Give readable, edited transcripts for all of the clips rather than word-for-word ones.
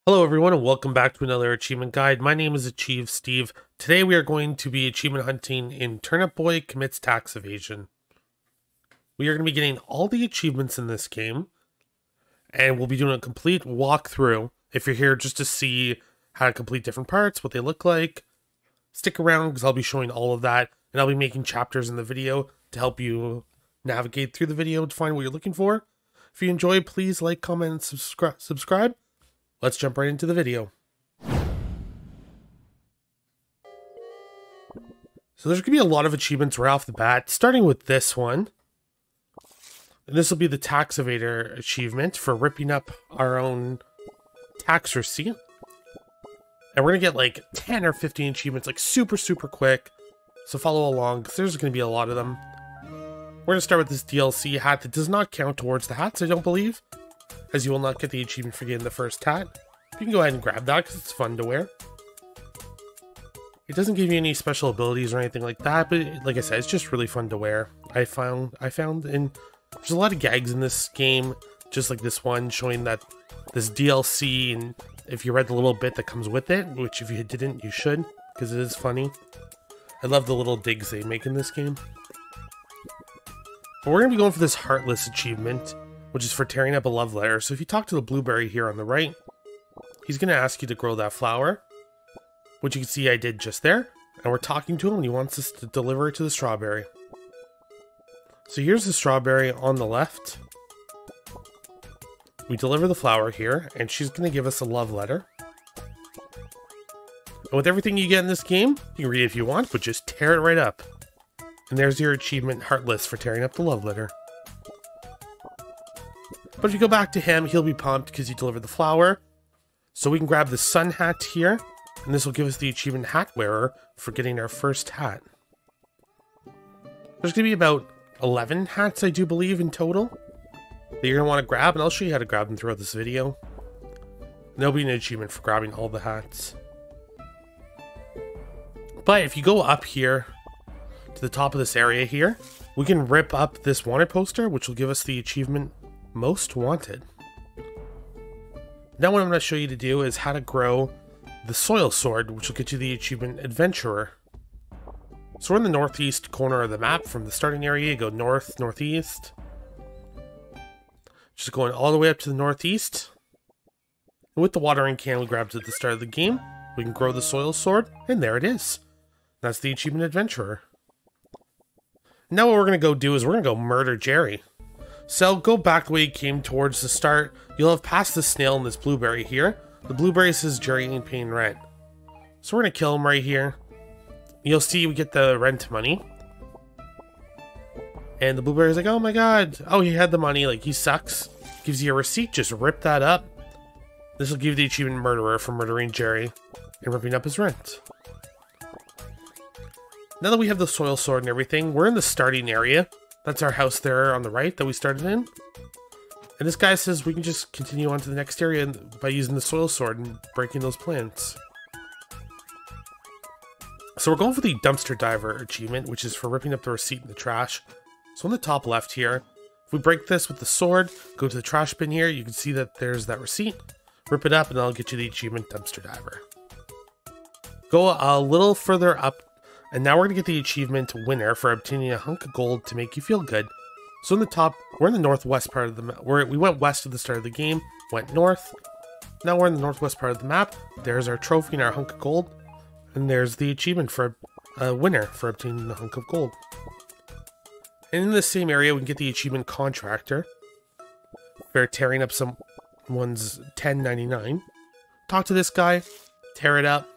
Hello everyone and welcome back to another achievement guide. My name is Achieve Steve. Today we are going to be achievement hunting in Turnip Boy Commits Tax Evasion. We are going to be getting all the achievements in this game and we'll be doing a complete walkthrough. If you're here just to see how to complete different parts, what they look like, stick around because I'll be showing all of that and I'll be making chapters in the video to help you navigate through the video to find what you're looking for. If you enjoy, please like, comment, and subscribe. Let's jump right into the video. So there's going to be a lot of achievements right off the bat, starting with this one. And this will be the Tax Evader Achievement for ripping up our own tax receipt. And we're going to get like 10 or 15 achievements, like super quick. So follow along, because there's going to be a lot of them. We're going to start with this DLC hat that does not count towards the hats, I don't believe, as you will not get the achievement for getting the first hat. You can go ahead and grab that because it's fun to wear. It doesn't give you any special abilities or anything like that, but like I said, it's just really fun to wear. I found, and there's a lot of gags in this game, just like this one, showing that this DLC, and if you read the little bit that comes with it, which if you didn't, you should, because it is funny. I love the little digs they make in this game. But we're going to be going for this Heartless Achievement, which is for tearing up a love letter. So if you talk to the blueberry here on the right, he's going to ask you to grow that flower, which you can see I did just there. And we're talking to him and he wants us to deliver it to the strawberry. So here's the strawberry on the left. We deliver the flower here and she's going to give us a love letter. And with everything you get in this game, you can read it if you want, but just tear it right up. And there's your achievement, Heartless, for tearing up the love letter. But if you go back to him, he'll be pumped because you delivered the flower. So we can grab the sun hat here, and this will give us the achievement Hat Wearer for getting our first hat. There's going to be about 11 hats, I do believe, in total, that you're going to want to grab, and I'll show you how to grab them throughout this video. And there'll be an achievement for grabbing all the hats. But if you go up here to the top of this area here, we can rip up this wanted poster, which will give us the achievement Most Wanted. Now what I'm going to show you to do is how to grow the soil sword, which will get you the achievement Adventurer. So we're in the northeast corner of the map. From the starting area, you go north, northeast. Just going all the way up to the northeast. And with the watering can we grabbed at the start of the game, we can grow the soil sword, and there it is. That's the achievement Adventurer. Now what we're going to go do is we're going to go murder Jerry. So go back the way you came towards the start. You'll have passed the snail and this blueberry here. The blueberry says Jerry ain't paying rent. So we're going to kill him right here. You'll see we get the rent money. And the blueberry's like, oh my god. Oh, he had the money. Like, he sucks. Gives you a receipt. Just rip that up. This will give you the achievement Murderer for murdering Jerry and ripping up his rent. Now that we have the soil sword and everything, we're in the starting area. That's our house there on the right that we started in. And this guy says we can just continue on to the next area by using the soil sword and breaking those plants. So we're going for the Dumpster Diver Achievement, which is for ripping up the receipt in the trash. So on the top left here, if we break this with the sword, go to the trash bin here, you can see that there's that receipt. Rip it up and that'll get you the achievement Dumpster Diver. Go a little further up. And now we're going to get the achievement Winner for obtaining a hunk of gold to make you feel good. So in the top, we're in the northwest part of the map. We went west at the start of the game, went north. Now we're in the northwest part of the map. There's our trophy and our hunk of gold. And there's the achievement for a winner for obtaining the hunk of gold. And in the same area, we can get the achievement Contractor for tearing up someone's 1099. Talk to this guy, tear it up.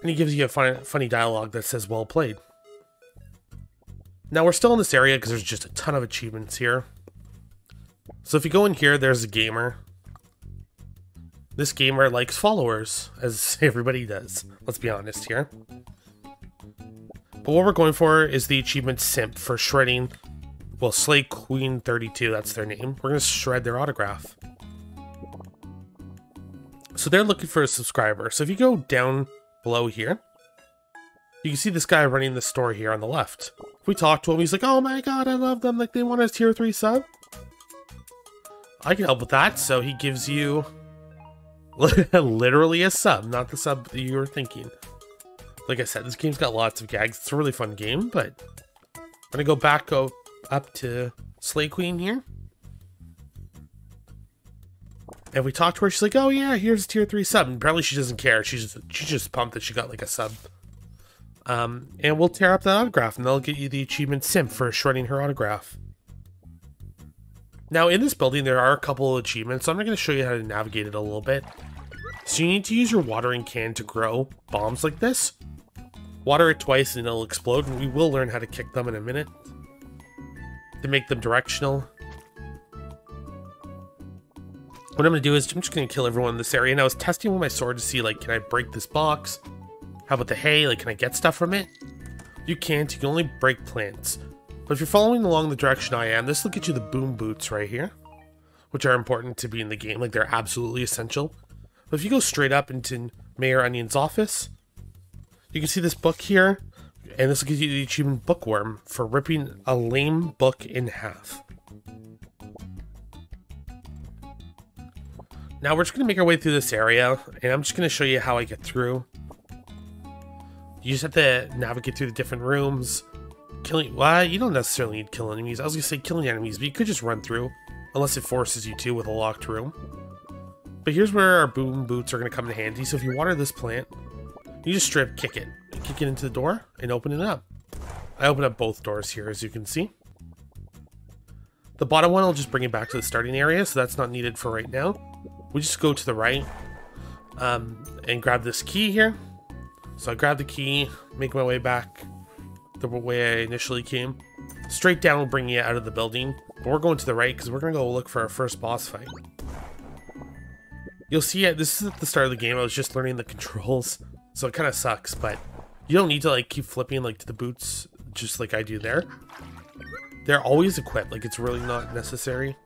And he gives you a funny dialogue that says, well played. Now we're still in this area because there's just a ton of achievements here. So if you go in here, there's a gamer. This gamer likes followers, as everybody does. Let's be honest here. But what we're going for is the achievement Simp for shredding, well, Slay Queen 32, that's their name. We're going to shred their autograph. So they're looking for a subscriber. So if you go down below here, you can see this guy running the store here on the left. If we talk to him, he's like, oh my god, I love them, like they want a tier 3 sub. I can help with that, so he gives you Literally a sub, not the sub that you were thinking. Like I said, this game's got lots of gags. It's a really fun game, but I'm gonna go up to Slay Queen here. And we talked to her, she's like, oh yeah, here's a tier 3 sub. And apparently she doesn't care. She's just pumped that she got like a sub. And we'll tear up that autograph and that'll get you the achievement Simp for shredding her autograph. Now in this building there are a couple of achievements, so I'm going to show you how to navigate it a little bit. So you need to use your watering can to grow bombs like this. Water it twice and it'll explode, and we will learn how to kick them in a minute to make them directional. What I'm going to do is I'm just going to kill everyone in this area. And I was testing with my sword to see, like, can I break this box? How about the hay? Like, can I get stuff from it? You can't. You can only break plants. But if you're following along the direction I am, this will get you the boom boots right here, which are important to be in the game. Like, they're absolutely essential. But if you go straight up into Mayor Onion's office, you can see this book here. And this will give you the achievement Bookworm for ripping a lame book in half. Now we're just going to make our way through this area, and I'm just going to show you how I get through. You just have to navigate through the different rooms. Well, you don't necessarily need to kill enemies. I was going to say killing enemies, but you could just run through, unless it forces you to with a locked room. But here's where our boom boots are going to come in handy. So if you water this plant, you just straight kick it into the door, and open it up. I open up both doors here, as you can see. The bottom one will just bring it back to the starting area, so that's not needed for right now. We just go to the right and grab this key here. So I grab the key, make my way back the way I initially came. Straight down will bring you out of the building. But we're going to the right because we're going to go look for our first boss fight. You'll see it. This is at the start of the game. I was just learning the controls, so it kind of sucks. But you don't need to like keep flipping like to the boots just like I do there. They're always equipped. Like, it's really not necessary.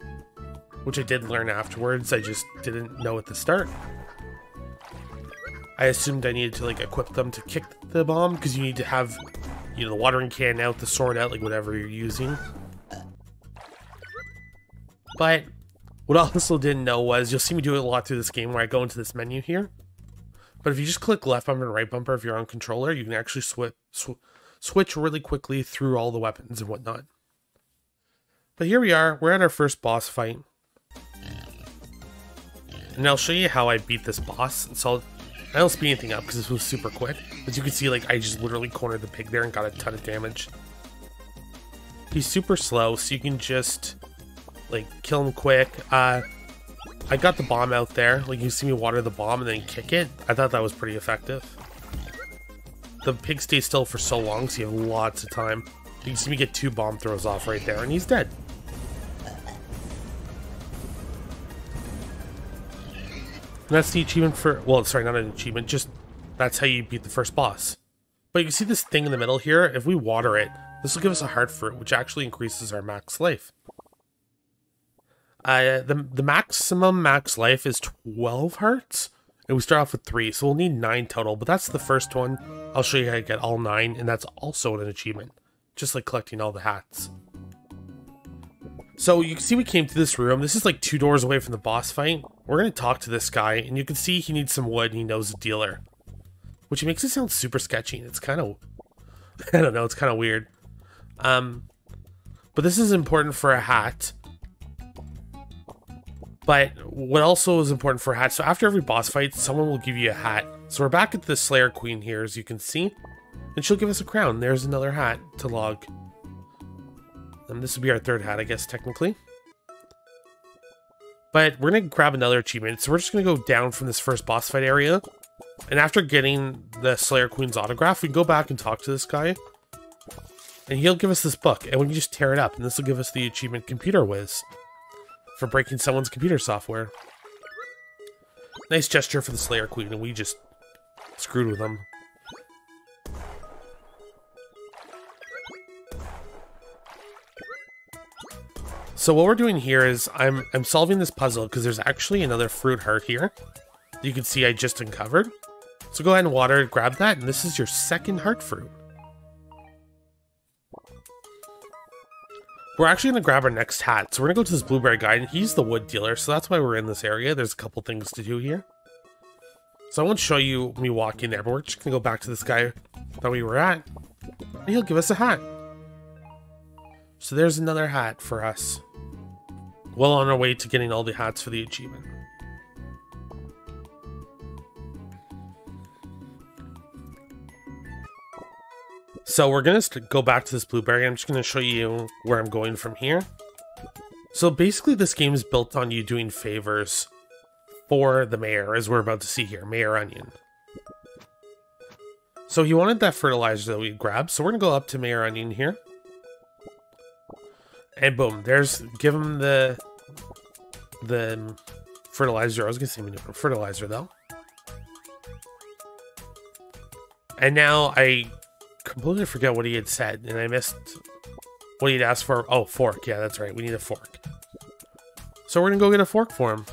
Which I did learn afterwards, I just didn't know at the start. I assumed I needed to like equip them to kick the bomb, because you need to have, you know, the watering can out, the sword out, like whatever you're using. But what I also didn't know was, you'll see me do it a lot through this game where I go into this menu here. But if you just click left bumper and right bumper if you're on controller, you can actually switch really quickly through all the weapons and whatnot. But here we are, we're at our first boss fight. And I'll show you how I beat this boss. So I don't speed anything up because this was super quick. As you can see, like, I just literally cornered the pig there and got a ton of damage. He's super slow, so you can just, like, kill him quick. I got the bomb out there. Like, you see me water the bomb and then kick it. I thought that was pretty effective. The pig stays still for so long, so you have lots of time. You can see me get 2 bomb throws off right there, and he's dead. And that's the achievement for, well, sorry, not an achievement, just that's how you beat the first boss. But you can see this thing in the middle here. If we water it, this will give us a heart fruit, which actually increases our max life. The maximum max life is 12 hearts, and we start off with 3, so we'll need 9 total, but that's the first one. I'll show you how to get all 9, and that's also an achievement, just like collecting all the hats. So you can see we came to this room. This is like 2 doors away from the boss fight. We're going to talk to this guy, and you can see he needs some wood, and he knows a dealer. Which makes it sound super sketchy, and it's kind of, I don't know, it's kind of weird. But this is important for a hat. But what also is important for a hat, so after every boss fight, someone will give you a hat. So we're back at the Slayer Queen here, as you can see. And she'll give us a crown. There's another hat to log. And this would be our 3rd hat, I guess, technically. But we're going to grab another achievement. So we're just going to go down from this first boss fight area. And after getting the Slayer Queen's autograph, we can go back and talk to this guy. And he'll give us this book. And we can just tear it up. And this will give us the achievement Computer Wiz for breaking someone's computer software. Nice gesture for the Slayer Queen. And we just screwed with them. So what we're doing here is I'm solving this puzzle because there's actually another fruit heart here. You can see I just uncovered. So go ahead and water it, grab that, and this is your 2nd heart fruit. We're actually going to grab our next hat. So we're going to go to this blueberry guy, and he's the wood dealer, so that's why we're in this area. There's a couple things to do here. So I won't show you me walking there, but we're just gonna go back to this guy that we were at, and he'll give us a hat. So there's another hat for us. Well on our way to getting all the hats for the achievement. So we're gonna go back to this blueberry. I'm just gonna show you where I'm going from here. So basically this game is built on you doing favors for the mayor, as we're about to see here, Mayor Onion. So he wanted that fertilizer that we grabbed, so we're gonna go up to Mayor Onion here. And boom, give him the fertilizer. I was gonna say manure, fertilizer though. And now I completely forget what he had said, and I missed what he'd asked for. Oh, fork. Yeah, that's right. We need a fork. So we're gonna go get a fork for him.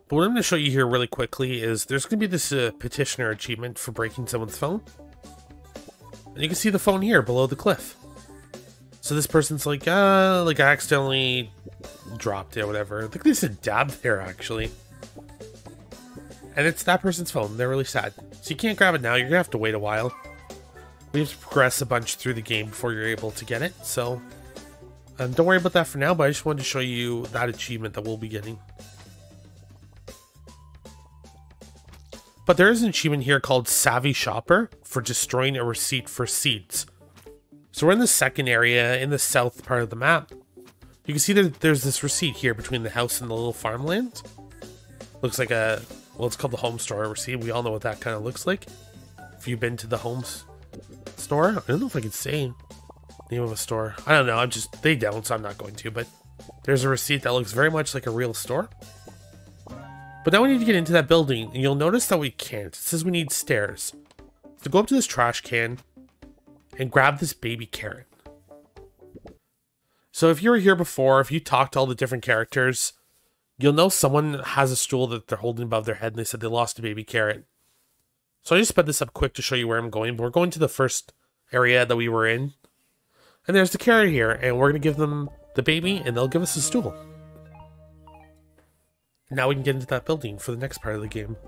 But what I'm gonna show you here really quickly is there's gonna be this Petitioner Achievement for breaking someone's phone. And you can see the phone here below the cliff. So this person's like I accidentally dropped it or whatever. I think they said dab there, actually. And it's that person's phone. They're really sad. So you can't grab it now. You're gonna have to wait a while. We have to progress a bunch through the game before you're able to get it. So don't worry about that for now, but I just wanted to show you that achievement that we'll be getting. But there is an achievement here called Savvy Shopper for destroying a receipt for seeds. So we're in the second area in the south part of the map. You can see that there's this receipt here between the house and the little farmland. Looks like well, it's called the home store receipt. We all know what that kind of looks like. If you've been to the home store, I don't know if I could say name of a store. I don't know. They don't, so I'm not going to. But there's a receipt that looks very much like a real store. But now we need to get into that building, and you'll notice that we can't. It says we need stairs. So go up to this trash can and grab this baby carrot. So if you were here before, if you talked to all the different characters, you'll know someone has a stool that they're holding above their head, and they said they lost a baby carrot. So I just sped this up quick to show you where I'm going, but we're going to the first area that we were in. And there's the carrot here, and we're going to give them the baby, and they'll give us a stool. Now we can get into that building for the next part of the game.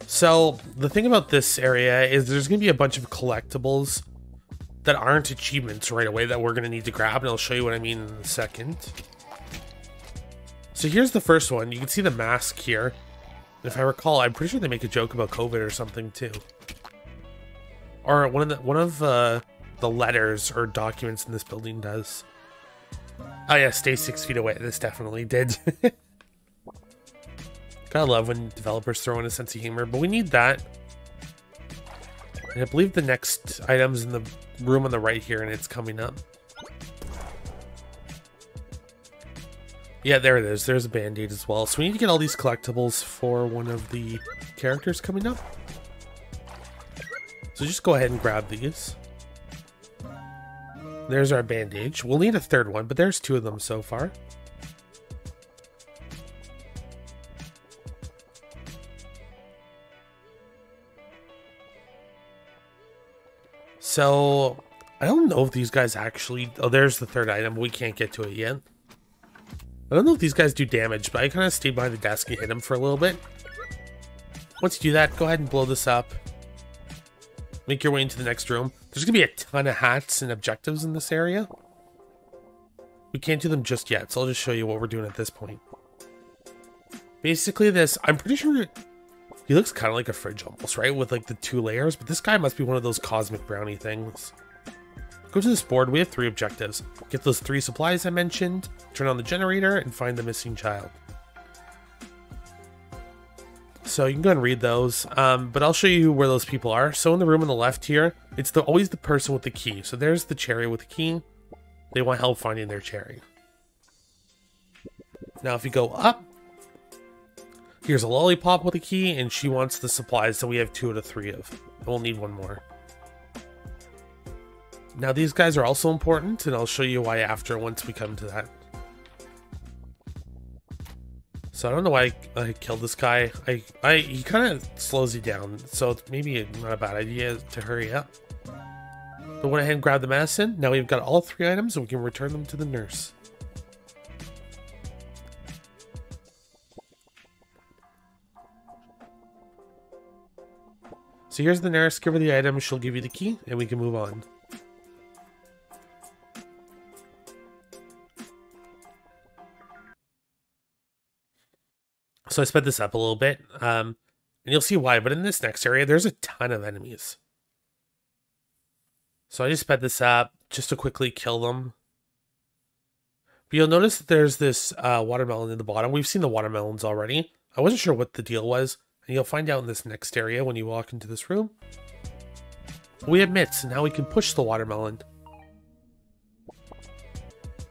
So the thing about this area is there's going to be a bunch of collectibles that aren't achievements right away that we're going to need to grab, and I'll show you what I mean in a second. So here's the first one. You can see the mask here. If I recall, I'm pretty sure they make a joke about COVID or something too. Or one of the letters or documents in this building does. Oh yeah, stay 6 feet away. This definitely did. Gotta love when developers throw in a sense of humor, but we need that. And I believe the next item's in the room on the right here, and it's coming up. Yeah, there it is. There's a band-aid as well. So we need to get all these collectibles for one of the characters coming up. So just go ahead and grab these. There's our bandage. We'll need a third one, but there's 2 of them so far. So, I don't know if these guys actually... Oh, there's the third item. We can't get to it yet. I don't know if these guys do damage, but I kind of stayed behind the desk and hit them for a little bit. Once you do that, go ahead and blow this up. Make your way into the next room. There's going to be a ton of hats and objectives in this area. We can't do them just yet, so I'll just show you what we're doing at this point. Basically this, I'm pretty sure he looks kind of like a fridge almost, right? With like the 2 layers, but this guy must be one of those cosmic brownie things. Go to this board, we have 3 objectives. Get those 3 supplies I mentioned, turn on the generator, and find the missing child. So you can go and read those, but I'll show you where those people are. So in the room on the left here, it's always the person with the key. So there's the cherry with the key. They want help finding their cherry. Now if you go up, here's a lollipop with a key, and she wants the supplies, so we have 2 out of 3 of. We'll need 1 more. Now these guys are also important, and I'll show you why after once we come to that. So I don't know why I killed this guy. He kind of slows you down, so it's maybe not a bad idea to hurry up. But went ahead and grabbed the medicine. Now we've got all 3 items, and we can return them to the nurse. So here's the nurse. Give her the item. She'll give you the key, and we can move on. So I sped this up a little bit, and you'll see why. But in this next area, there's a ton of enemies. So I just sped this up just to quickly kill them. But you'll notice that there's this watermelon in the bottom. We've seen the watermelons already. I wasn't sure what the deal was, and you'll find out in this next area when you walk into this room. We have mitts, and now we can push the watermelon.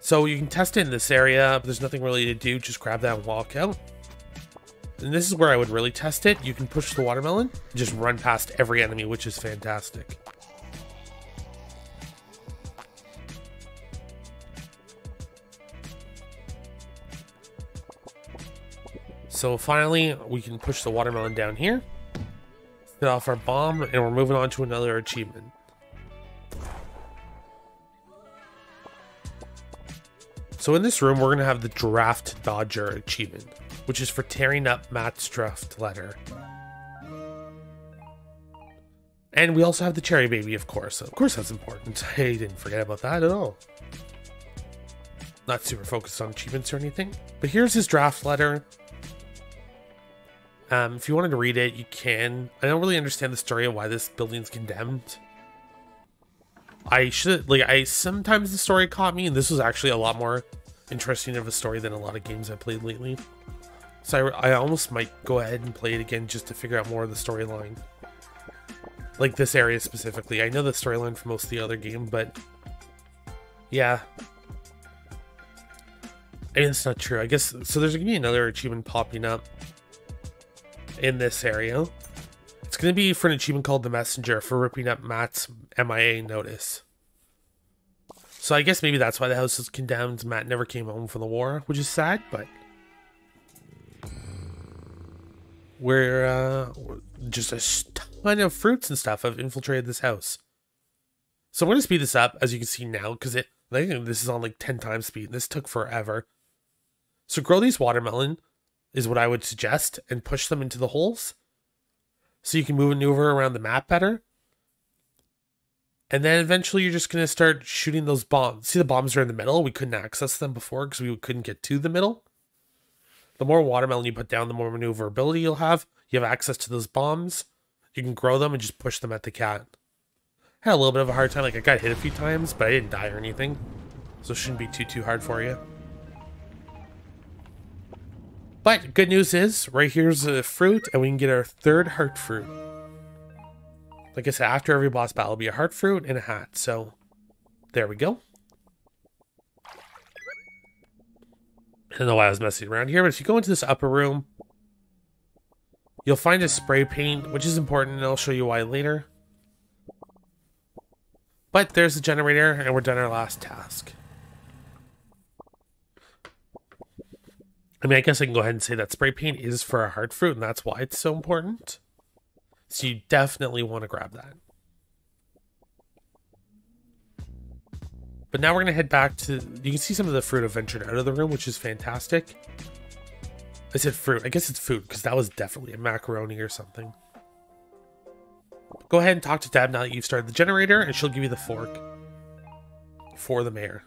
So you can test it in this area, but there's nothing really to do. Just grab that and walk out. And this is where I would really test it. You can push the watermelon, and just run past every enemy, which is fantastic. So finally, we can push the watermelon down here, get off our bomb, and we're moving on to another achievement. So in this room, we're going to have the Draft Dodger Achievement, which is for tearing up Matt's draft letter. And we also have the Cherry Baby, of course. Of course that's important. I didn't forget about that at all. Not super focused on achievements or anything. But here's his draft letter. If you wanted to read it, you can. I don't really understand the story of why this building's condemned. Sometimes the story caught me, and this was actually a lot more interesting of a story than a lot of games I've played lately. So I almost might go ahead and play it again just to figure out more of the storyline. Like this area specifically. I know the storyline for most of the other game, but yeah. I mean, it's not true. I guess, so there's going to be another achievement popping up in this area. It's going to be for an achievement called The Messenger for ripping up Matt's MIA notice. So I guess maybe that's why the house is condemned. Matt never came home from the war, which is sad, but we're just a ton of fruits and stuff have infiltrated this house. So I'm going to speed this up, as you can see now, because I think this is on like 10 times speed. This took forever. So grow these watermelon is what I would suggest, and push them into the holes so you can maneuver around the map better. And then eventually you're just going to start shooting those bombs. See, the bombs are in the middle. We couldn't access them before because we couldn't get to the middle. The more watermelon you put down, the more maneuverability you'll have. You have access to those bombs. You can grow them and just push them at the cat. Had a little bit of a hard time. Like, I got hit a few times, but I didn't die or anything. So it shouldn't be too hard for you. But good news is, right here's a fruit, and we can get our third heart fruit. Like I said, after every boss battle, it'll be a heart fruit and a hat. So, there we go. I don't know why I was messing around here, but if you go into this upper room, you'll find a spray paint, which is important, and I'll show you why later. But there's the generator, and we're done our last task. I mean, I guess I can go ahead and say that spray paint is for a heart fruit, and that's why it's so important. So you definitely want to grab that. But now we're going to head back to... You can see some of the fruit have ventured out of the room, which is fantastic. I said fruit. I guess it's food, because that was definitely a macaroni or something. Go ahead and talk to Deb now that you've started the generator, and she'll give you the fork for the mayor.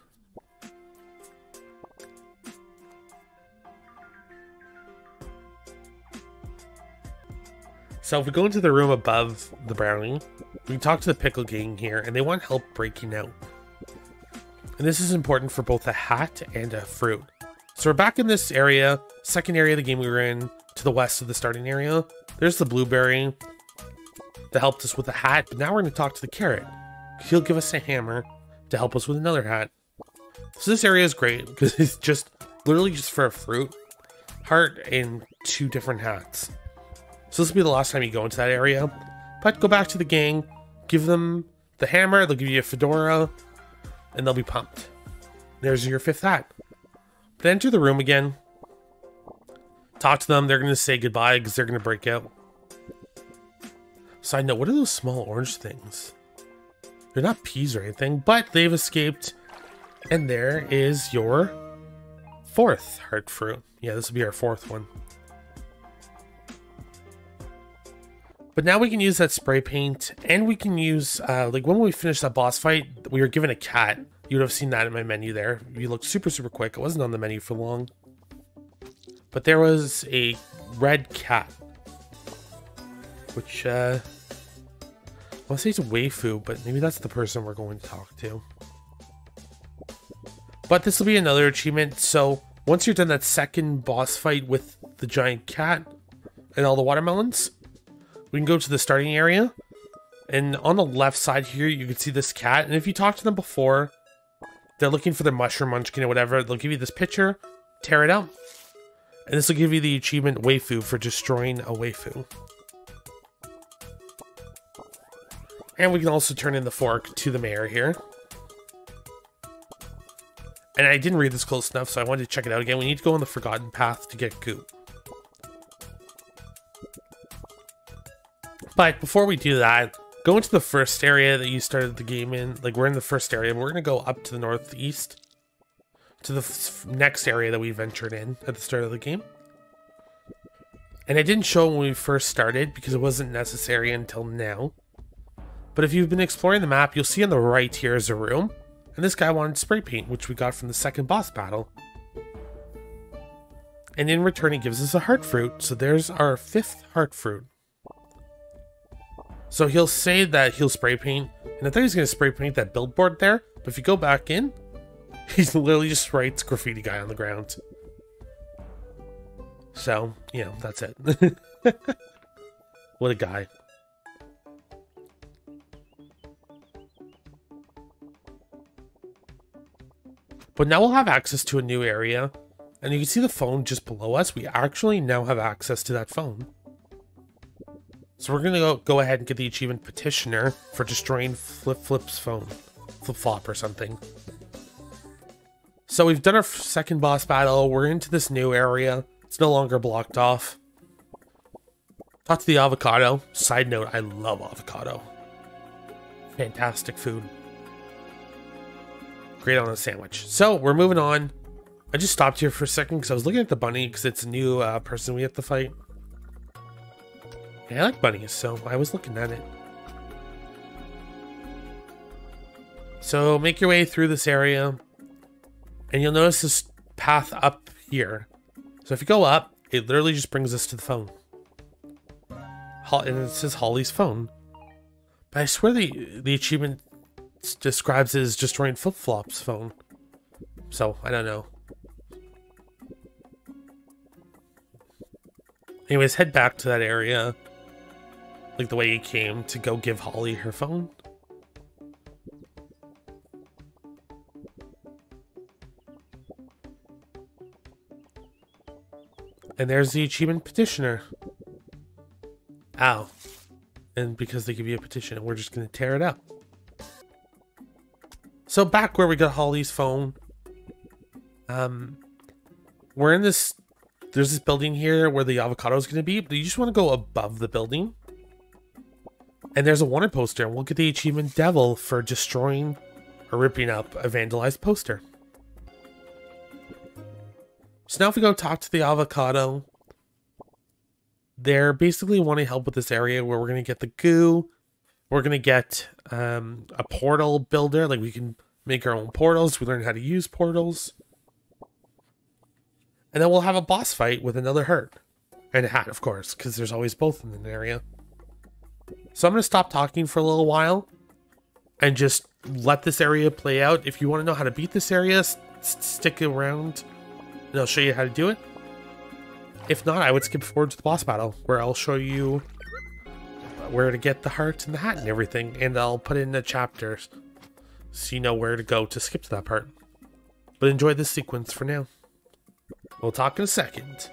So if we go into the room above the brownie, we can talk to the pickle gang here, and they want help breaking out. And this is important for both a hat and a fruit. So we're back in this area, second area of the game we were in, to the west of the starting area. There's the blueberry that helped us with the hat, but now we're going to talk to the carrot. He'll give us a hammer to help us with another hat. So this area is great, because it's just literally just for a fruit, heart, and 2 different hats. So this will be the last time you go into that area. But go back to the gang, give them the hammer, they'll give you a fedora, and they'll be pumped. There's your 5th hat. But enter the room again. Talk to them, they're going to say goodbye because they're going to break out. Side note, what are those small orange things? They're not peas or anything, but they've escaped. And there is your 4th heart fruit. Yeah, this will be our 4th one. But now we can use that spray paint, and we can use, like when we finished that boss fight, we were given a cat. You would have seen that in my menu there. You looked super, super quick. It wasn't on the menu for long. But there was a red cat, which, I want to say it's a waifu, but maybe that's the person we're going to talk to. But this will be another achievement, so once you're done that second boss fight with the giant cat and all the watermelons, we can go to the starting area. And on the left side here, you can see this cat. And if you talk to them before, they're looking for their mushroom munchkin or whatever, they'll give you this picture, tear it out. And this will give you the achievement Waifu for destroying a waifu. And we can also turn in the fork to the mayor here. And I didn't read this close enough, so I wanted to check it out again. We need to go on the Forgotten Path to get goo. But before we do that, go into the first area that you started the game in. Like, we're in the first area, but we're going to go up to the northeast to the next area that we ventured in at the start of the game. And I didn't show it when we first started because it wasn't necessary until now. But if you've been exploring the map, you'll see on the right here is a room. And this guy wanted spray paint, which we got from the second boss battle. And in return, he gives us a heart fruit. So there's our 5th heart fruit. So he'll say that he'll spray paint. And I thought he was going to spray paint that billboard there. But if you go back in, he literally just writes graffiti guy on the ground. So, you know, that's it. What a guy. But now we'll have access to a new area, and you can see the phone just below us. We actually now have access to that phone. So we're going to go ahead and get the achievement Petitioner for destroying Flip's phone. Flip-flop or something. So we've done our second boss battle. We're into this new area. It's no longer blocked off. Talk to the avocado. Side note, I love avocado. Fantastic food. Great on a sandwich. So we're moving on. I just stopped here for a second because I was looking at the bunny because it's a new person we have to fight. And I like bunnies, so I was looking at it. So make your way through this area, and you'll notice this path up here. So if you go up, it literally just brings us to the phone. And it says Holly's phone. But I swear the achievement describes it as destroying Flip-Flop's phone. So, I don't know. Anyways, head back to that area. Like the way you came to go give Holly her phone. And there's the achievement Petitioner. Ow. And because they give you a petition, we're just going to tear it up. So back where we got Holly's phone, we're in this, there's this building here where the avocado is going to be, but you just want to go above the building. And there's a wanted poster, and we'll get the achievement Devil for destroying or ripping up a vandalized poster. So now if we go talk to the avocado, they're basically wanting help with this area where we're going to get the goo. We're going to get a portal builder. Like, we can make our own portals. We learn how to use portals. And then we'll have a boss fight with another heart. And a hat, of course, because there's always both in an area. So I'm going to stop talking for a little while and just let this area play out. If you want to know how to beat this area, stick around and I'll show you how to do it. If not, I would skip forward to the boss battle where I'll show you where to get the heart and the hat and everything, and I'll put in a chapter so you know where to go to skip to that part. But enjoy this sequence for now. We'll talk in a second.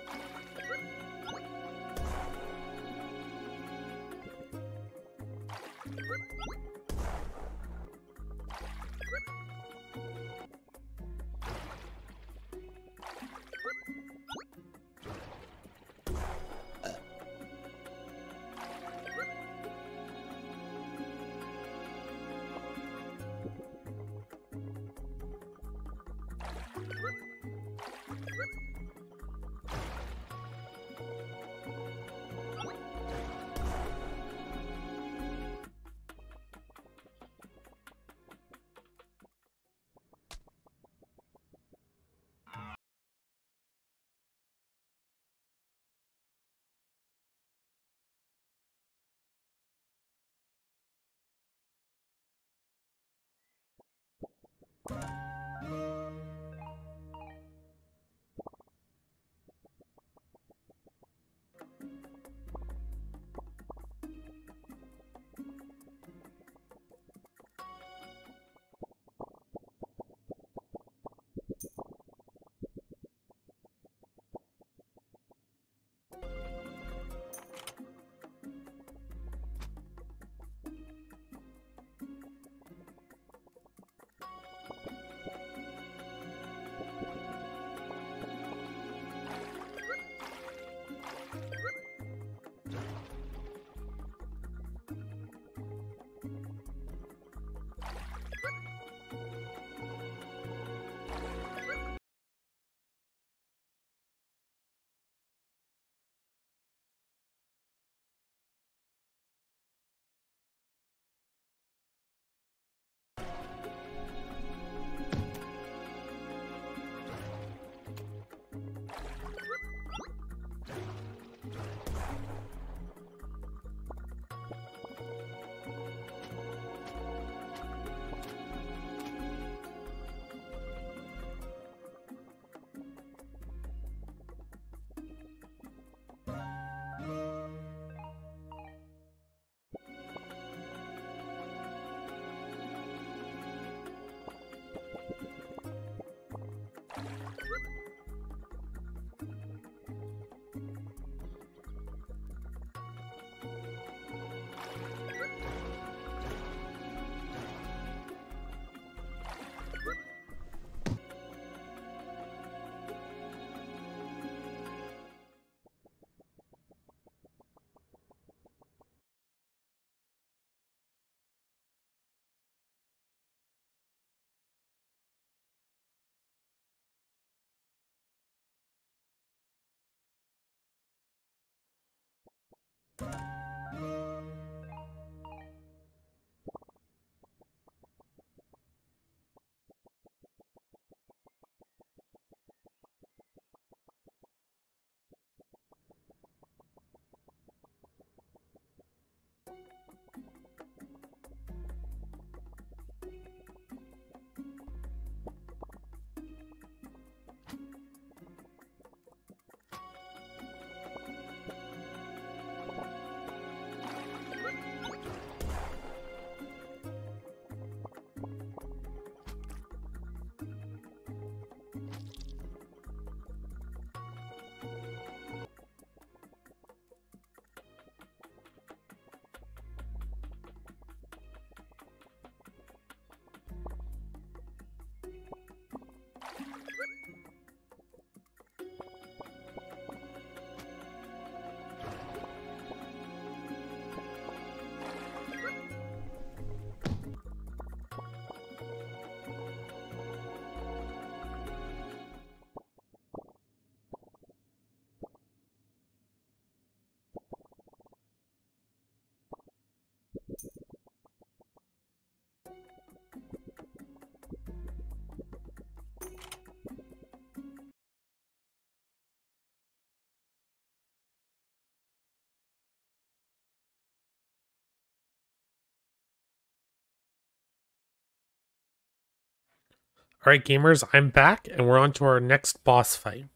Alright gamers, I'm back and we're on to our next boss fight.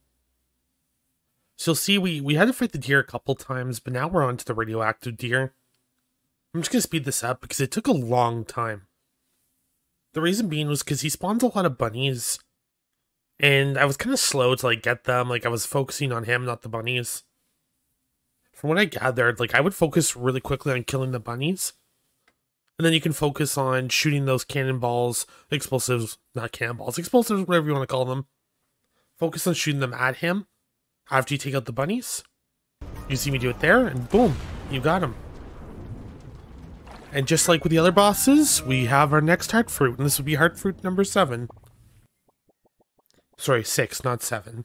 So you'll see we had to fight the deer a couple times, but now we're on to the radioactive deer. I'm just going to speed this up because it took a long time. The reason being was because he spawns a lot of bunnies, and I was kind of slow to get them. I was focusing on him, not the bunnies. From what I gathered, I would focus really quickly on killing the bunnies. And then you can focus on shooting those cannonballs, explosives, not cannonballs, explosives, whatever you want to call them. Focus on shooting them at him after you take out the bunnies. You see me do it there, and boom, you got him. And just like with the other bosses, we have our next heart fruit, and this would be heart fruit number 7. Sorry, 6, not 7.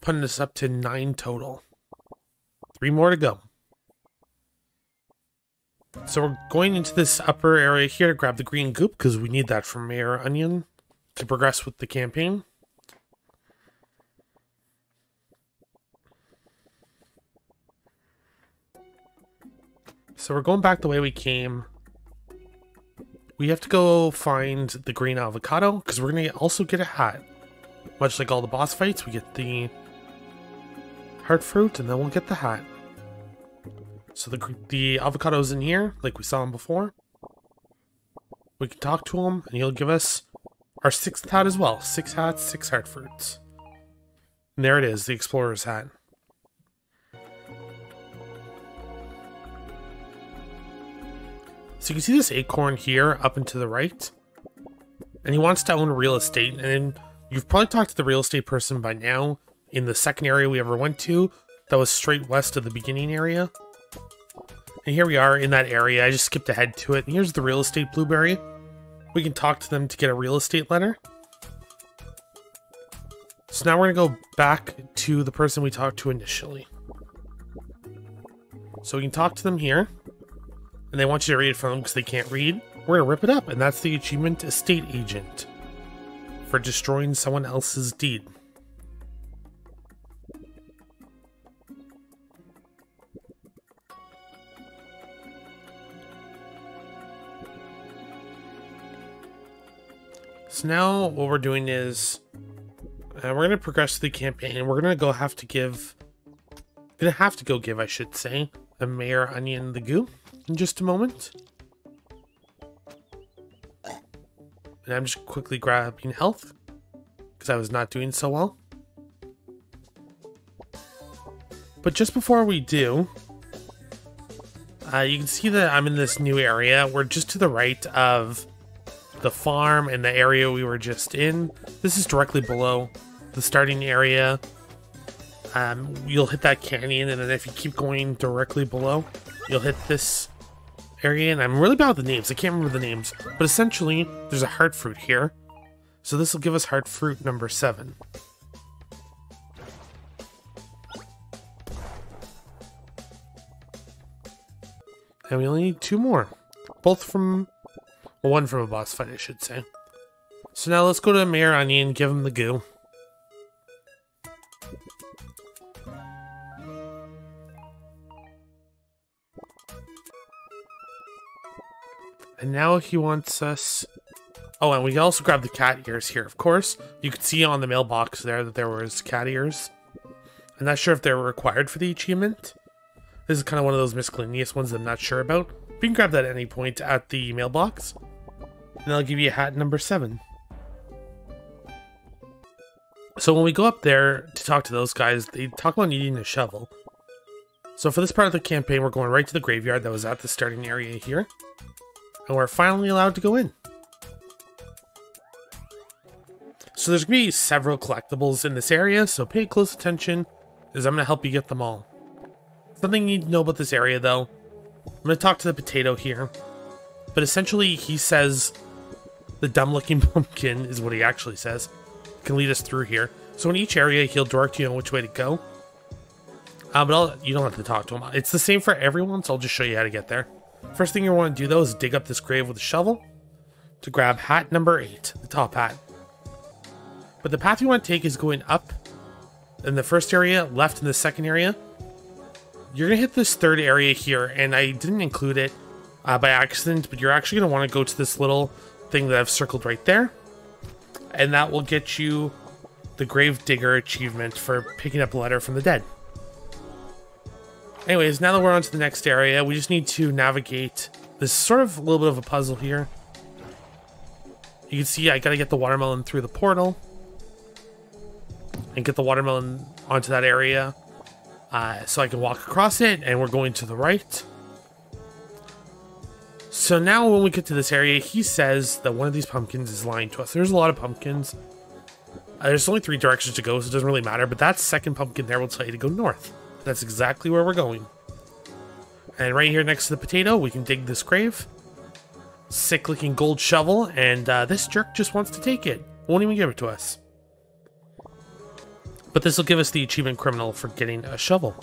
Putting us up to 9 total. 3 more to go. So we're going into this upper area here to grab the green goop, because we need that from Mayor Onion to progress with the campaign. So we're going back the way we came. we have to go find the green avocado, because we're going to also get a hat. Much like all the boss fights, we get the heart fruit, and then we'll get the hat. So the avocado's in here, like we saw him before. We can talk to him, and he'll give us our 6th hat as well. 6 hats, 6 heart fruits. And there it is, the explorer's hat. So you can see this acorn here up and to the right. And he wants to own real estate. And you've probably talked to the real estate person by now in the second area we ever went to. That was straight west of the beginning area. And here we are in that area. I just skipped ahead to it. And here's the real estate blueberry. We can talk to them to get a real estate letter. So now we're going to go back to the person we talked to initially. So we can talk to them here. And they want you to read it from them because they can't read. We're going to rip it up. And that's the achievement Estate Agent for destroying someone else's deed. So now what we're doing is we're going to progress through the campaign, and we're going to have to go give, I should say, a Mayor Onion the Goo in just a moment. And I'm just quickly grabbing health because I was not doing so well. But just before we do, you can see that I'm in this new area. We're just to the right of the farm and the area we were just in. This is directly below the starting area. You'll hit that canyon, and then if you keep going directly below, you'll hit this area. And I'm really bad with the names. I can't remember the names. But essentially, there's a heart fruit here. So this will give us heart fruit number 7. And we only need 2 more. Both from... well, 1 from a boss fight, I should say. So now let's go to Mayor Onion, give him the goo. And now he wants us... oh, and we can also grab the cat ears here, of course. You could see on the mailbox there that there was cat ears. I'm not sure if they were required for the achievement. This is kind of one of those miscellaneous ones that I'm not sure about. But you can grab that at any point at the mailbox. And I'll give you a hat number 7. So when we go up there to talk to those guys, they talk about needing a shovel. So for this part of the campaign, we're going right to the graveyard that was at the starting area here. And we're finally allowed to go in. So there's going to be several collectibles in this area, so pay close attention, as I'm going to help you get them all. Something you need to know about this area, though. I'm going to talk to the potato here. But essentially, he says the dumb-looking pumpkin is what he actually says. Can lead us through here. So in each area, he'll direct you on which way to go. But you don't have to talk to him. It's the same for everyone, so I'll just show you how to get there. First thing you want to do, though, is dig up this grave with a shovel to grab hat number 8, the top hat. But the path you want to take is going up in the first area, left in the second area. You're going to hit this third area here, and I didn't include it by accident, but you're actually going to want to go to this little thing that I've circled right there. And that will get you the Gravedigger Achievement for picking up a letter from the dead. Anyways, now that we're on to the next area, we just need to navigate. This is sort of a little bit of a puzzle here. You can see I gotta get the watermelon through the portal. And get the watermelon onto that area. So I can walk across it, and we're going to the right. So now when we get to this area, he says that one of these pumpkins is lying to us. There's a lot of pumpkins. There's only 3 directions to go, so it doesn't really matter. But that second pumpkin there will tell you to go north. That's exactly where we're going. And right here next to the potato, we can dig this grave. Sick looking gold shovel, and this jerk just wants to take it. Won't even give it to us. But this will give us the achievement criminal for getting a shovel.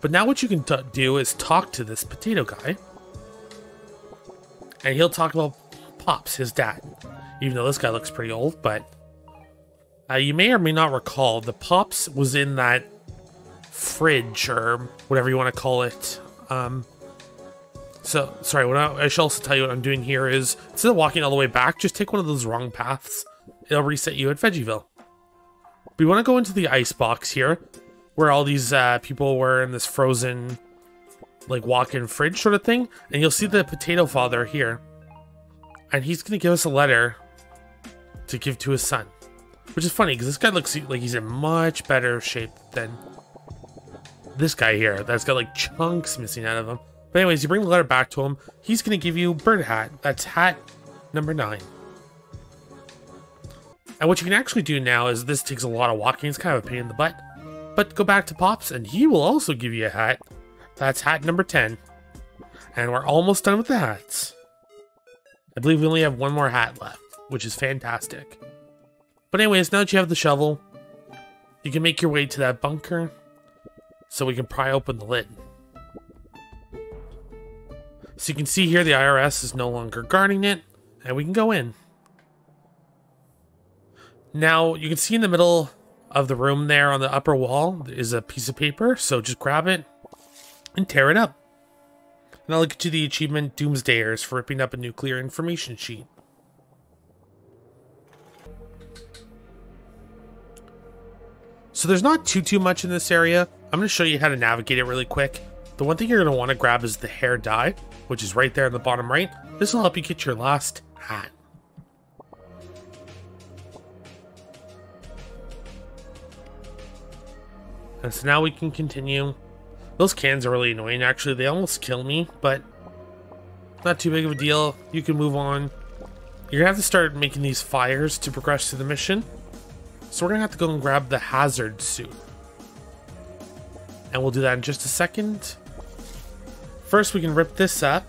But now what you can do is talk to this potato guy. And he'll talk about Pops, his dad. Even though this guy looks pretty old, but... you may or may not recall, the Pops was in that fridge, or whatever you want to call it. So, sorry, I should also tell you what I'm doing here is, instead of walking all the way back, just take one of those wrong paths. It'll reset you at Veggieville. We want to go into the ice box here, where all these people were in this frozen, like, walk-in fridge sort of thing. And you'll see the potato father here. And he's going to give us a letter to give to his son. Which is funny, because this guy looks like he's in much better shape than this guy here. That's got, like, chunks missing out of him. But anyways, you bring the letter back to him. He's going to give you bird hat. That's hat number 9. And what you can actually do now is, this takes a lot of walking. It's kind of a pain in the butt. But go back to Pops, and he will also give you a hat. That's hat number 10. And we're almost done with the hats. I believe we only have one more hat left, which is fantastic. But anyways, now that you have the shovel, you can make your way to that bunker so we can pry open the lid. So you can see here the IRS is no longer guarding it, and we can go in. Now, you can see in the middle of the room there on the upper wall is a piece of paper, so just grab it and tear it up. And I'll get you the achievement Doomsdayers for ripping up a nuclear information sheet. So there's not too much in this area. I'm going to show you how to navigate it really quick. The one thing you're going to want to grab is the hair dye, which is right there in the bottom right. This will help you get your last hat. And so now we can continue. Those cans are really annoying, actually. They almost kill me, but not too big of a deal. You can move on. You're going to have to start making these fires to progress through the mission. So we're going to have to go and grab the hazard suit. And we'll do that in just a second. First, we can rip this up.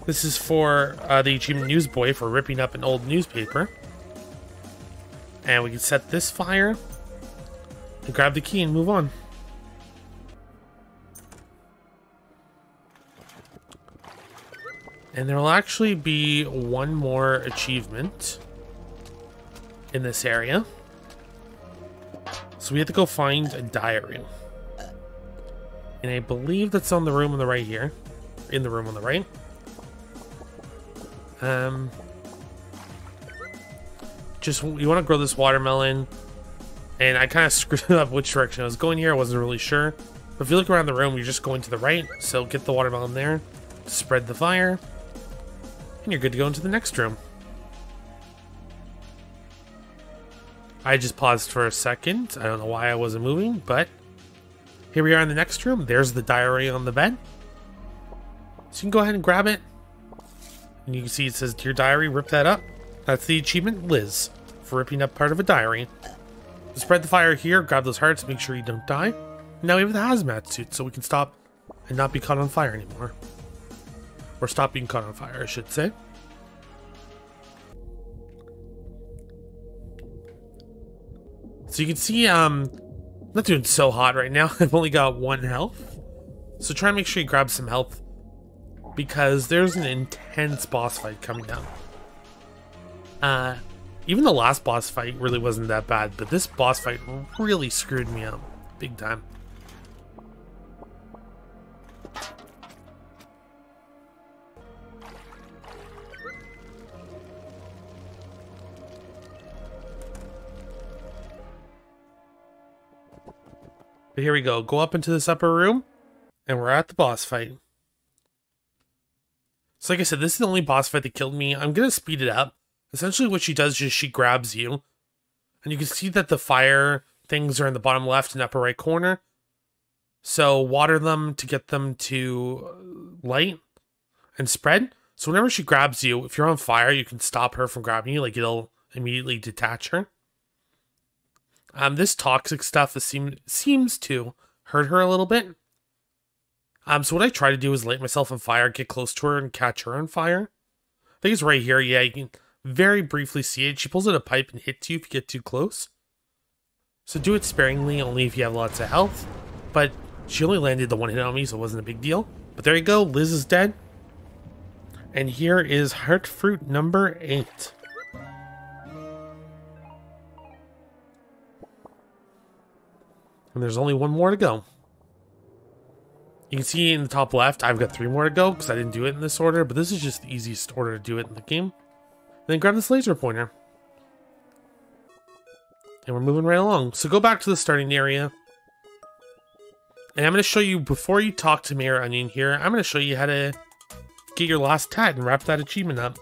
This is for the achievement Newsboy for ripping up an old newspaper. And we can set this fire. And grab the key and move on. And there will actually be one more achievement in this area. So we have to go find a diary. And I believe that's on the room on the right here. In the room on the right. You want to grow this watermelon. And I kind of screwed up which direction I was going here. I wasn't really sure. But if you look around the room, you're just going to the right. So get the watermelon there. Spread the fire. And you're good to go into the next room. I just paused for a second. I don't know why I wasn't moving, but here we are in the next room. There's the diary on the bed. So you can go ahead and grab it. And you can see it says, "Dear Diary," rip that up. That's the achievement Liz for ripping up part of a diary. Spread the fire here, grab those hearts, make sure you don't die. Now we have the hazmat suit, so we can stop and not be caught on fire anymore. Or stop being caught on fire, I should say. So you can see, I'm not doing so hot right now. I've only got 1 health. So try and make sure you grab some health, because there's an intense boss fight coming down. Even the last boss fight really wasn't that bad, but this boss fight really screwed me up big time. But here we go. Go up into this upper room, and we're at the boss fight. So like I said, this is the only boss fight that killed me. I'm going to speed it up. Essentially what she does is she grabs you. And you can see that the fire things are in the bottom left and upper right corner. So water them to get them to light and spread. So whenever she grabs you, if you're on fire, you can stop her from grabbing you. Like, it'll immediately detach her. This toxic stuff seems to hurt her a little bit. So what I try to do is light myself on fire, get close to her, and catch her on fire. I think it's right here. Yeah, you can very briefly see it. She pulls out a pipe and hits you if you get too close. So do it sparingly, only if you have lots of health. But she only landed the 1 hit on me, so it wasn't a big deal. But there you go. Liz is dead. And here is heart fruit number 8. And there's only 1 more to go. You can see in the top left, I've got 3 more to go because I didn't do it in this order, but this is just the easiest order to do it in the game. And then grab this laser pointer. And we're moving right along. So go back to the starting area. And I'm going to show you, before you talk to Mayor Onion here, I'm going to show you how to get your last tat and wrap that achievement up.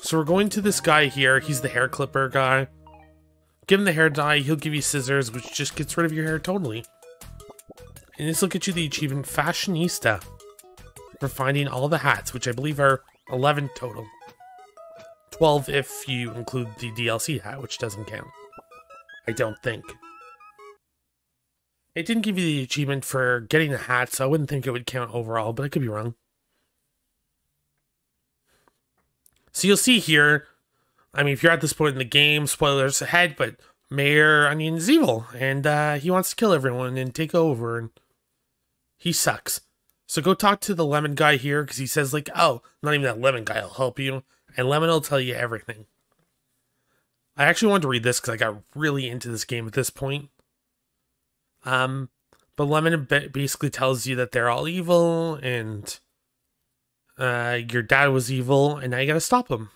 So we're going to this guy here. He's the hair clipper guy. Give him the hair dye. He'll give you scissors, which just gets rid of your hair totally. And this will get you the achievement Fashionista for finding all the hats, which I believe are 11 total. 12 if you include the DLC hat, which doesn't count. I don't think. It didn't give you the achievement for getting the hat, so I wouldn't think it would count overall, but I could be wrong. So you'll see here, I mean, if you're at this point in the game, spoilers ahead, but Mayor Onion is evil, and he wants to kill everyone and take over, and he sucks. So go talk to the lemon guy here, because he says, like, oh, not even that lemon guy will help you, and Lemon will tell you everything. I actually wanted to read this because I got really into this game at this point. But Lemon basically tells you that they're all evil, and your dad was evil, and now you gotta stop him.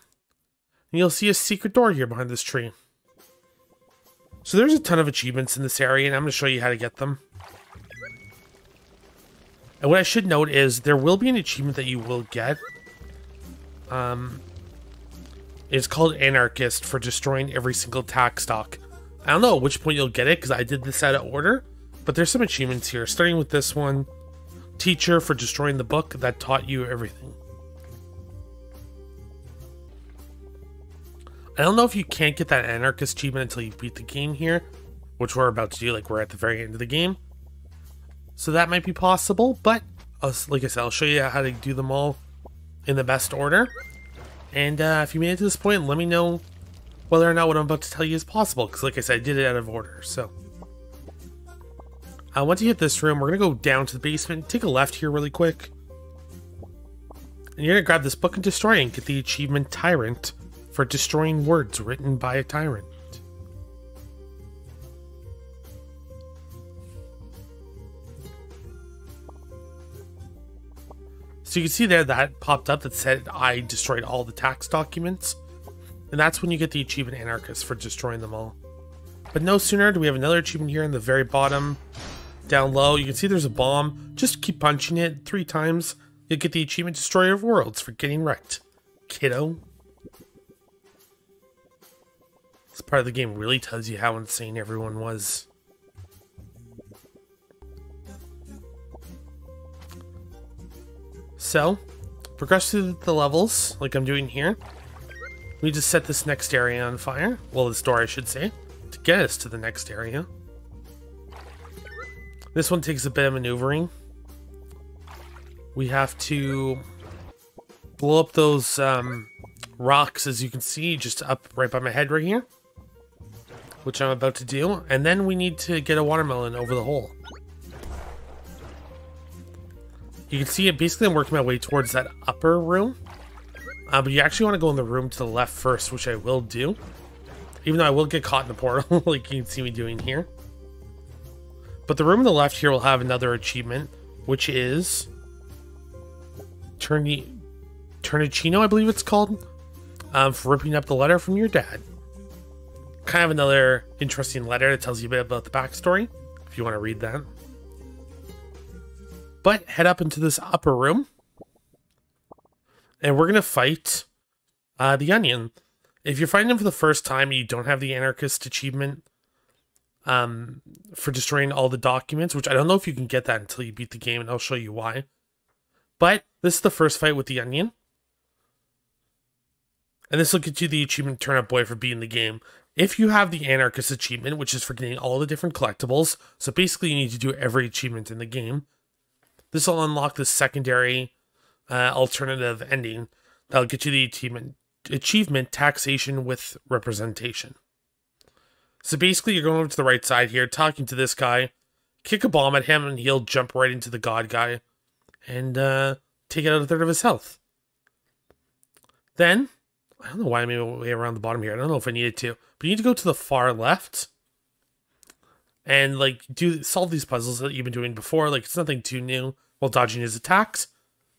And you'll see a secret door here behind this tree. So there's a ton of achievements in this area, and I'm gonna show you how to get them. And what I should note is there will be an achievement that you will get. It's called Anarchist for destroying every single tax stock. I don't know at which point you'll get it because I did this out of order, but there's some achievements here, starting with this one. Teacher for destroying the book that taught you everything. I don't know if you can't get that Anarchist achievement until you beat the game here, which we're about to do, like we're at the very end of the game. So that might be possible, but like I said, I'll show you how to do them all in the best order. And if you made it to this point, let me know whether or not what I'm about to tell you is possible, because like I said, I did it out of order. So once you hit this room, we're going to go down to the basement, take a left here really quick. And you're going to grab this book and destroy it and get the achievement Tyrant for destroying words written by a tyrant. So you can see there that popped up that said I destroyed all the tax documents. And that's when you get the achievement Anarchist for destroying them all. But no sooner do we have another achievement here in the very bottom. Down low, you can see there's a bomb. Just keep punching it 3 times. You'll get the achievement Destroyer of Worlds for getting wrecked. Kiddo. This part of the game really tells you how insane everyone was. So, progress through the levels, like I'm doing here. We just set this next area on fire. Well, this door, I should say, to get us to the next area. This one takes a bit of maneuvering. We have to blow up those rocks, as you can see, just up right by my head right here. Which I'm about to do. And then we need to get a watermelon over the hole. You can see it, basically I'm working my way towards that upper room. But you actually want to go in the room to the left first, which I will do. Even though I will get caught in the portal, like you can see me doing here. But the room on the left here will have another achievement, which is Turnipchino, I believe it's called, for ripping up the letter from your dad. Kind of another interesting letter that tells you a bit about the backstory, if you want to read that. But head up into this upper room, and we're going to fight the Onion. If you're fighting him for the first time and you don't have the Anarchist achievement for destroying all the documents, which I don't know if you can get that until you beat the game, and I'll show you why. But this is the first fight with the Onion. And this will get you the achievement Turnip Boy for beating the game. If you have the Anarchist achievement, which is for getting all the different collectibles, so basically you need to do every achievement in the game, this will unlock the secondary alternative ending that'll get you the achievement Taxation with Representation. So basically you're going over to the right side here, talking to this guy, kick a bomb at him, and he'll jump right into the god guy and take out a third of his health. Then, I don't know why I made my way around the bottom here. I don't know if I needed to, but you need to go to the far left and like solve these puzzles that you've been doing before. Like, it's nothing too new. while dodging his attacks.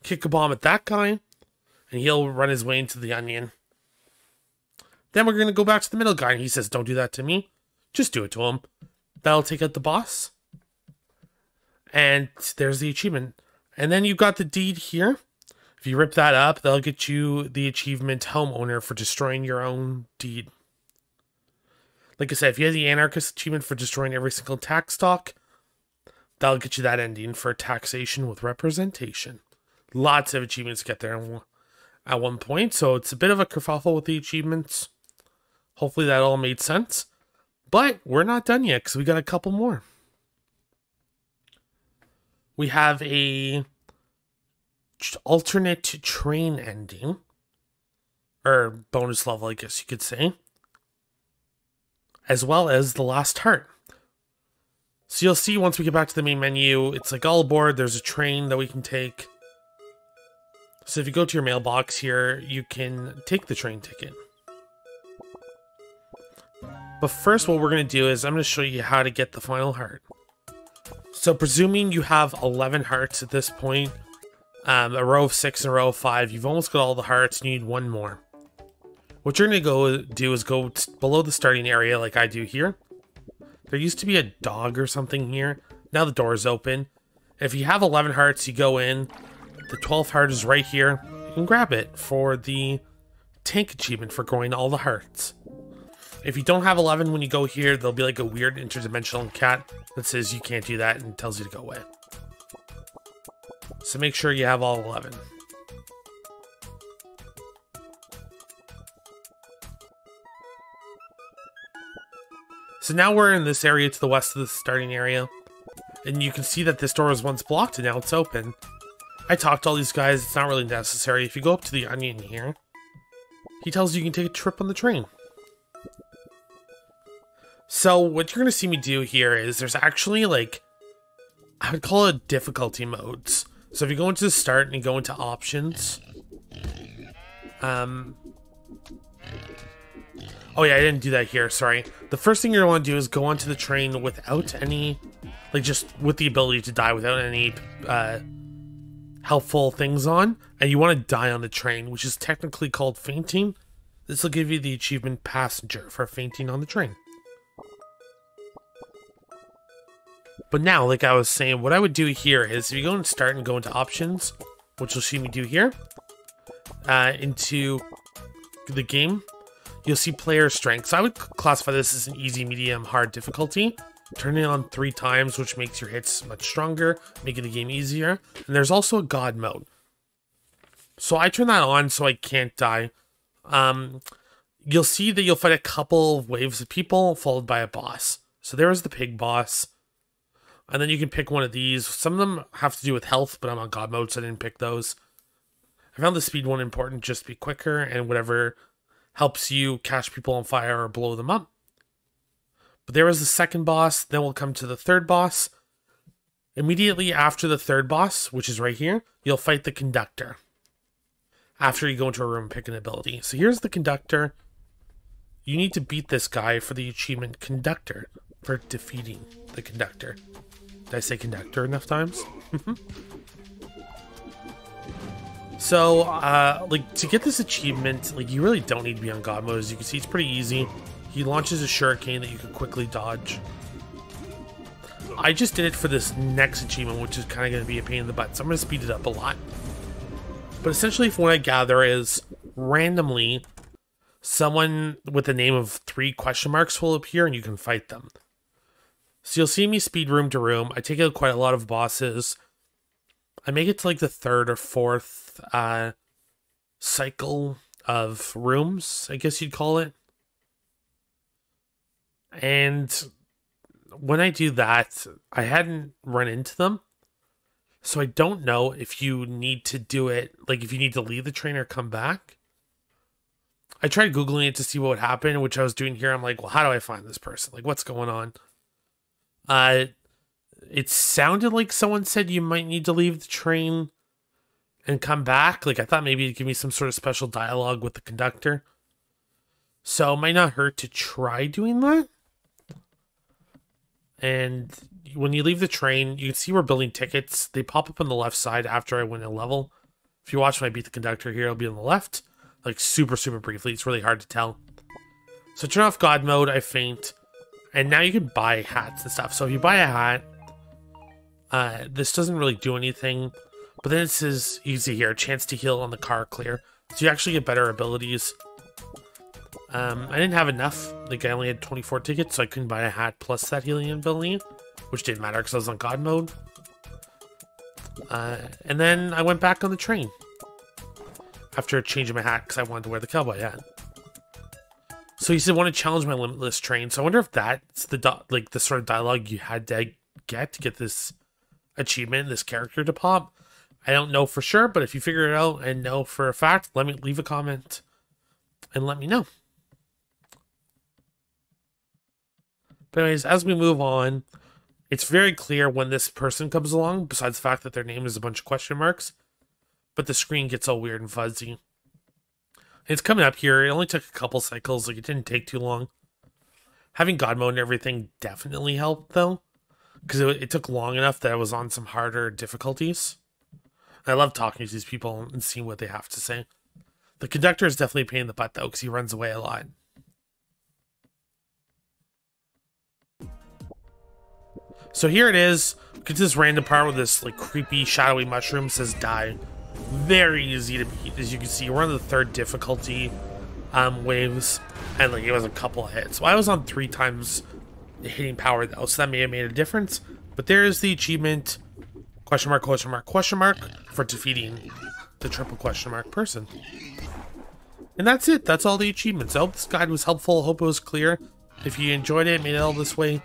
Kick a bomb at that guy, and he'll run his way into the onion. Then we're going to go back to the middle guy, and he says, don't do that to me. Just do it to him. That'll take out the boss. And there's the achievement. And then you've got the deed here. If you rip that up, that'll get you the achievement Homeowner for destroying your own deed. Like I said, if you have the Anarchist achievement for destroying every single tax stock, that'll get you that ending for Taxation with Representation. Lots of achievements get there at one point, so it's a bit of a kerfuffle with the achievements. Hopefully that all made sense. But we're not done yet, because we got a couple more. We have a alternate train ending, or bonus level, I guess you could say, as well as the last heart. So you'll see once we get back to the main menu, it's like all aboard, there's a train that we can take. So if you go to your mailbox here, you can take the train ticket. But first what we're going to do is I'm going to show you how to get the final heart. So presuming you have 11 hearts at this point, a row of 6 and a row of 5, you've almost got all the hearts, you need one more. What you're going to go do is go below the starting area like I do here. There used to be a dog or something here. Now the door is open. If you have 11 hearts, you go in. The 12th heart is right here. You can grab it for the tank achievement for growing all the hearts. If you don't have 11 when you go here, there'll be like a weird interdimensional cat that says you can't do that and tells you to go away. So make sure you have all 11. So now we're in this area to the west of the starting area. And you can see that this door was once blocked and now it's open. I talked to all these guys, it's not really necessary. If you go up to the onion here, he tells you can take a trip on the train. So what you're going to see me do here is there's actually like, I would call it difficulty modes. So if you go into the start and you go into options. Oh yeah, I didn't do that here, sorry. The first thing you're going to want to do is go onto the train without any, like just with the ability to die without any helpful things on. And you want to die on the train, which is technically called fainting. This will give you the achievement passenger for fainting on the train. But now, like I was saying, what I would do here is if you go and start and go into options, which you'll see me do here, into the game, you'll see player strength. So I would classify this as an easy, medium, hard difficulty. Turn it on 3 times, which makes your hits much stronger, making the game easier. And there's also a God mode. So I turn that on so I can't die. You'll see that you'll fight a couple of waves of people, followed by a boss. So there is the pig boss. And then you can pick one of these. Some of them have to do with health, but I'm on God mode, so I didn't pick those. I found the speed one important just to be quicker, and whatever helps you catch people on fire or blow them up. But there was the second boss, then we'll come to the third boss. Immediately after the third boss, which is right here, you'll fight the Conductor. After you go into a room and pick an ability. So here's the Conductor. You need to beat this guy for the achievement Conductor, for defeating the Conductor. Did I say Conductor enough times? So, like, to get this achievement, like, you really don't need to be on God mode. As you can see, it's pretty easy. He launches a shuriken that you can quickly dodge. I just did it for this next achievement, which is kind of going to be a pain in the butt, so I'm going to speed it up a lot. But essentially, from what I gather, is randomly, someone with the name of 3 question marks will appear, and you can fight them. So you'll see me speed room to room. I take out quite a lot of bosses. I make it to like the 3rd or 4th cycle of rooms, I guess you'd call it. And when I do that, I hadn't run into them. So I don't know if you need to do it, like if you need to leave the train or come back. I tried Googling it to see what would happen, which I was doing here. I'm like, well, how do I find this person? Like, what's going on? It sounded like someone said you might need to leave the train and come back. Like, I thought maybe it'd give me some sort of special dialogue with the Conductor. So it might not hurt to try doing that. And when you leave the train, you can see we're building tickets. They pop up on the left side after I win a level. If you watch when I beat the conductor here, it'll be on the left. Like super briefly. It's really hard to tell. So turn off God mode, I faint. And now you can buy hats and stuff. So if you buy a hat, this doesn't really do anything. But then it says, you can see here, chance to heal on the car clear. So you actually get better abilities. I didn't have enough. Like, I only had 24 tickets, so I couldn't buy a hat plus that healing ability, which didn't matter because I was on God mode. And then I went back on the train after changing my hat because I wanted to wear the cowboy hat. So he said, want to challenge my limitless train. So I wonder if that's the sort of dialogue you had to get this achievement, this character to pop. I don't know for sure, but if you figure it out and know for a fact, let me leave a comment and let me know. But anyways, as we move on, it's very clear when this person comes along, besides the fact that their name is a bunch of question marks, but the screen gets all weird and fuzzy. It's coming up here. It only took a couple cycles, like it didn't take too long. Having God mode and everything definitely helped though, because it took long enough that I was on some harder difficulties. I love talking to these people and seeing what they have to say. The conductor is definitely a pain in the butt though, because he runs away a lot. So here it is. Get to this random part where this like creepy shadowy mushroom says die. Very easy to beat. As you can see, we're on the 3rd difficulty waves, and like it was a couple of hits. So I was on 3 times hitting power though, so that may have made a difference. But there is the achievement question mark for defeating the triple question mark person. And that's it. That's all the achievements. I hope this guide was helpful. I hope it was clear. If you enjoyed it, made it all this way,